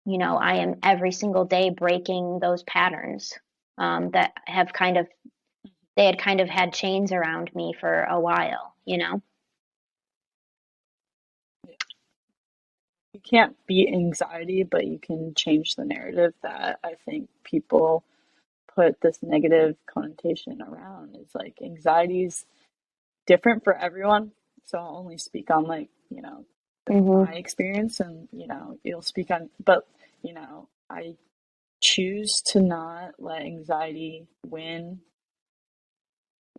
I am every single day breaking those patterns, that have they had kind of had chains around me for a while. You can't beat anxiety, but you can change the narrative that I think people put this negative connotation around. It's like anxiety's different for everyone. So I'll only speak on like, my Hmm. experience, and you'll speak on, but I choose to not let anxiety win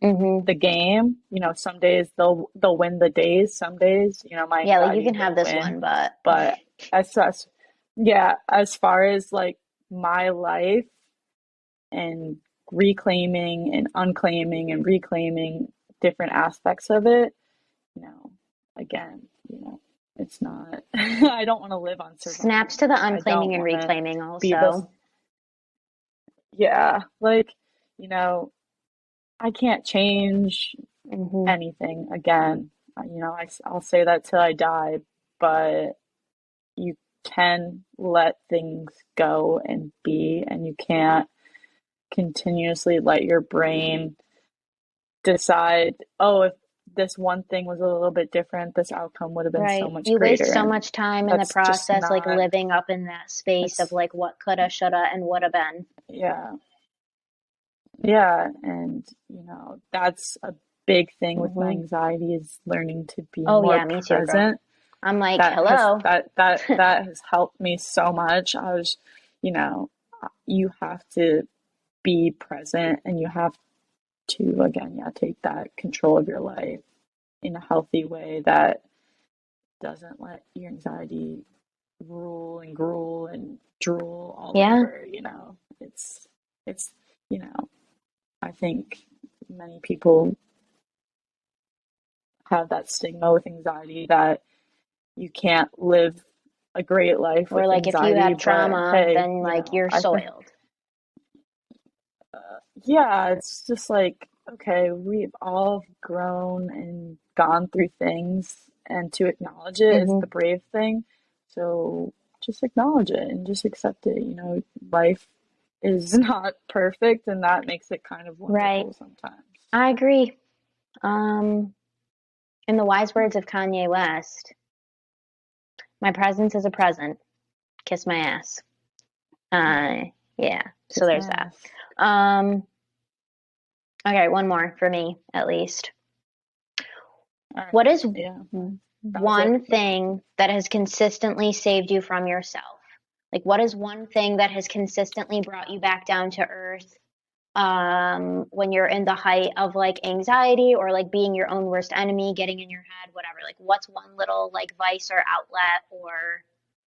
Mm-hmm. the game. Some days they'll win the days. Some days, my Yeah, like you anxiety can have will this win. one, but But as yeah, as far as like my life and reclaiming and unclaiming and reclaiming different aspects of it, you know, again, it's not, I don't want to live on survival snaps to the mode. I don't unclaiming and want to reclaiming be this, also. yeah, like, you know, I can't change Mm-hmm. anything again. I'll say that till I die, but you can let things go and be, and you can't continuously let your brain decide, oh, if this one thing was a little bit different, this outcome would have been so Right. much You waste greater. so And much time in the that's just process, like not, living up in that space of that's, like what coulda, shoulda, and woulda been. yeah, yeah. And, that's a big thing with my Hmm. anxiety is learning to be Oh more yeah, me too, girl. present. I'm like, That has hello. that that that has helped me so much. You know, you have to be present and you have to, again, yeah, take that control of your life in a healthy way that doesn't let your anxiety rule and gruel and drool all Yeah. over. It's you know, I think many people have that stigma with anxiety that you can't live a great life Or with like if you anxiety, have but trauma, hey, then like you're I think, soiled. yeah, it's just like, okay, we've all grown and gone through things, and to acknowledge it is Hmm. the brave thing. So just acknowledge it and just accept it. Life is not perfect, and that makes it kind of Right. wonderful sometimes. I agree. Um, in the wise words of Kanye West, my presence is a present. Kiss my ass. Yeah. So Kiss there's my that. ass. Um, okay, one more for me at least. All right. What is Yeah, that was it. one thing that has consistently saved you from yourself? Like, what is one thing that has consistently brought you back down to earth when you're in the height of like anxiety or like being your own worst enemy, getting in your head, whatever? Like, what's one little like vice or outlet or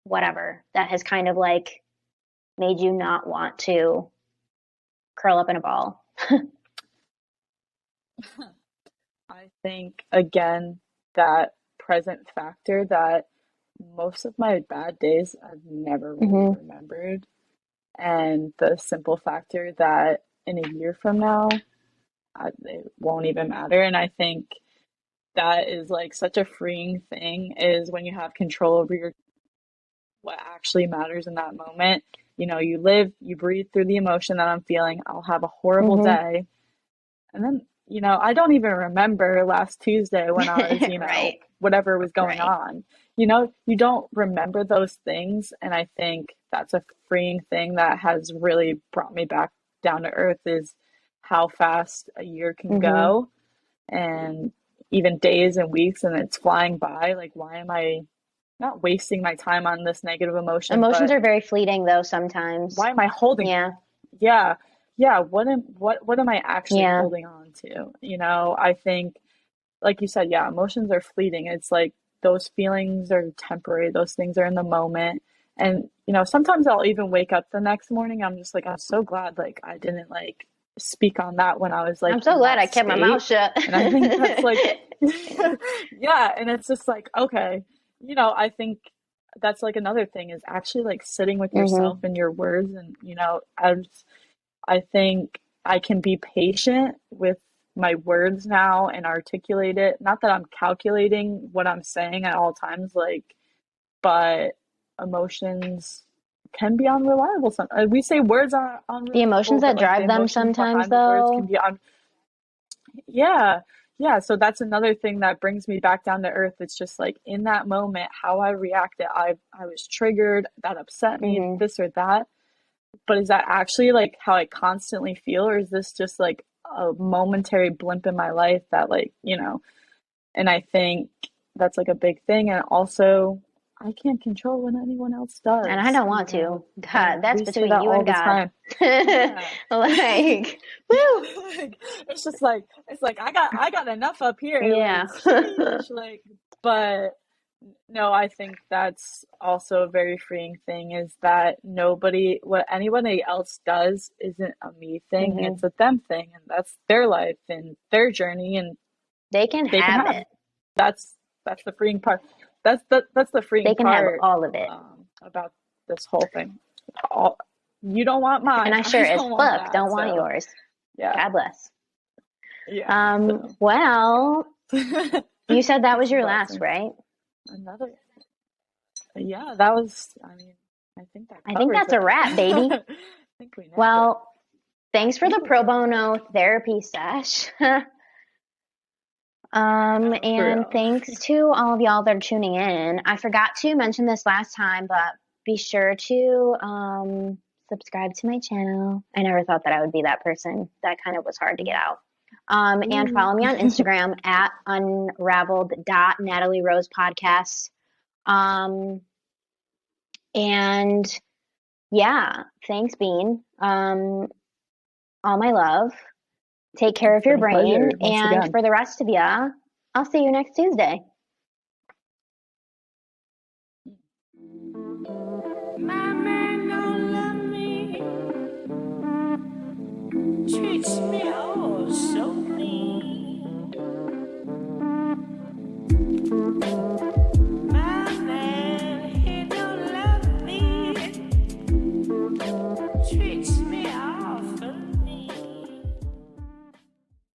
whatever that has kind of like made you not want to curl up in a ball? I think, again, that present factor that most of my bad days I've never really Hmm. remembered. And the simple factor that in a year from now, it won't even matter. And I think that is like such a freeing thing is when you have control over what actually matters in that moment. You live, you breathe through the emotion that I'm feeling. I'll have a horrible Hmm. day. And then, I don't even remember last Tuesday when I was, Right, whatever was going right. on. You don't remember those things. And I think that's a freeing thing that has really brought me back down to earth is how fast a year can Hmm. go and even days and weeks, and it's flying by. Like, why am I not wasting my time on this negative emotion, Emotions but are very fleeting though sometimes. why am I holding Yeah, yeah, yeah, what am I actually yeah. holding on to? I think, like you said, yeah, emotions are fleeting. It's like those feelings are temporary, those things are in the moment. And sometimes I'll even wake up the next morning, I'm just like, I'm so glad like I didn't like speak on that when I was like I'm so in glad that I kept my mouth state. shut. And I think that's like yeah, and it's just like, okay, I think that's like another thing is actually like sitting with yourself Hmm. and your words. And as I think I can be patient with my words now and articulate it. Not that I'm calculating what I'm saying at all times, like, but emotions can be unreliable. We say words are The emotions unreliable, but that like the drive them emotions sometimes behind the words can though. be yeah, yeah. So that's another thing that brings me back down to earth. It's just like in that moment, how I reacted. I was triggered, that upset me, Hmm. this or that, but is that actually like how I constantly feel, or is this just like a momentary blimp in my life that and I think that's like a big thing. And also I can't control what anyone else does. And I don't You want to. know, God, that's we say between that you all and the God. time. Yeah. Like, Yeah, woo. like, it's just like it's like I got enough up here. Like, Yeah. sheesh, like, but no, I think that's also a very freeing thing is that what anybody else does isn't a me thing, Hmm. it's a them thing, and that's their life and their journey, and They can they can have have. it. That's the freeing part. That's the They freeing can have part all of it. about this whole thing. All, you don't want And mine, I sure I as don't want fuck that. don't want So yours. yeah, God bless. yeah. So Well, you said that was it's a your last, blessing. right? Another, yeah, that was, I mean, I think that I think covers that's a it. wrap, baby. I think we nailed it. Well, thanks for the Thank you pro for bono therapy sesh. no, for And real. thanks to all of y'all that are tuning in. I forgot to mention this last time, but be sure to subscribe to my channel. I never thought that I would be that person. That kind of was hard to get out. And Ooh. follow me on Instagram at unraveled.natalie Rose Podcasts. Um, and yeah, thanks, Bean. All my love. Take care It's of your been a brain. pleasure once And again. for the rest of ya, I'll see you next Tuesday. My man don't love me, treats me oh so mean.